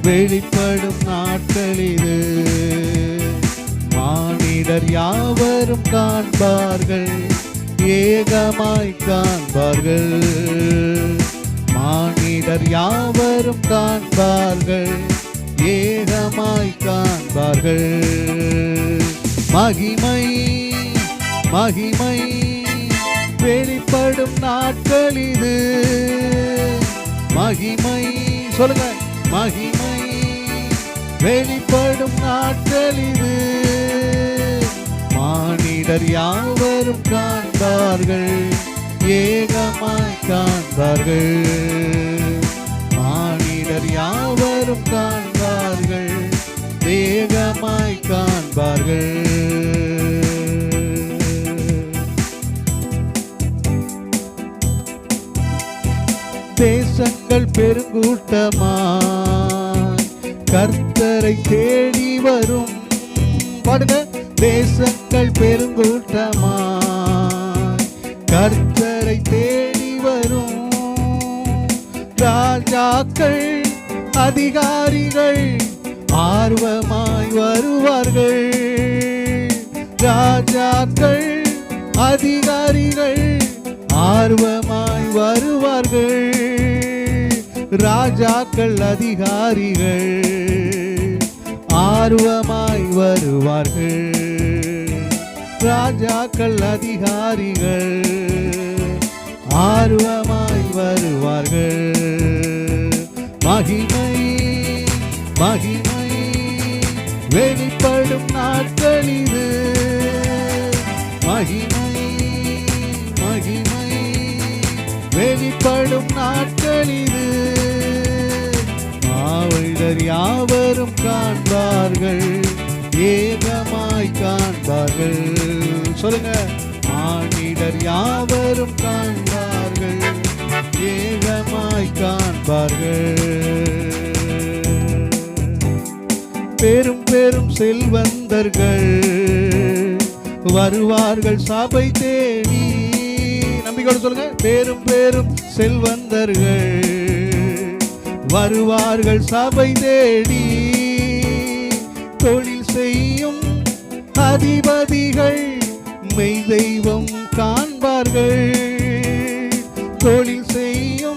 வெளிப்படும் நாட்கள் இது. மானிடர் யாவரும் காண்பார்கள், ஏகமாய் காண்பார்கள். மானிடர் யாவரும் காண்பார்கள், ஏகமாய் காண்பார்கள். மகிமை மகிமை வெளிப்படும் நாட்கள் இது. மகிமை சொல்லுங்க, மகிமை வெளிப்படும் நாட்கள் இது. மானிடர் யாவரும் காண்பார்கள், ஏகமாய் காண்பார்கள். மானிடர் யாவரும் காண்பார்கள், ஏகமாய் காண்பார்கள். தேசங்கள் பெருங்கூட்டமாய் கர்த்தரை தேடி வரும். பாடுங்க. தேசங்கள் பெருங்கூட்டமாய் கர்த்தரை தேடி வரும். ராஜாக்கள் அதிகாரிகள் ஆர்வமாய் வருவார்கள். ராஜாக்கள் அதிகாரிகள் ஆர்வமாய் வருவார்கள். ராஜாக்கள் அதிகாரிகள் ஆர்வமாய் வருவார்கள். ராஜாக்கள் அதிகாரிகள் ஆர்வமாய் வருவார்கள். மகிமை மகிமை வெளிப்படும் நாட்கள் இது. மகிமை மகிமை வெளிப்படும் நாட்கள் இது. மானிடர் யாவரும் காண்பார்கள், ஏகமாய் காண்பார்கள். சொல்லுங்க. மானிடர் யாவரும் காண்பார்கள், ஏகமாய் காண்பார்கள். பெரும் பெரும் செல்வந்தர்கள் வருவார்கள் சபை தேடி. நம்பிக்கையோடு சொல்லுங்க. பெரும் பெரும் செல்வந்தர்கள் வருவார்கள் சபை தேடி. தொழில் செய்யும் அதிபதிகள் மெய் தெய்வம் காண்பார்கள். தொழில் செய்யும்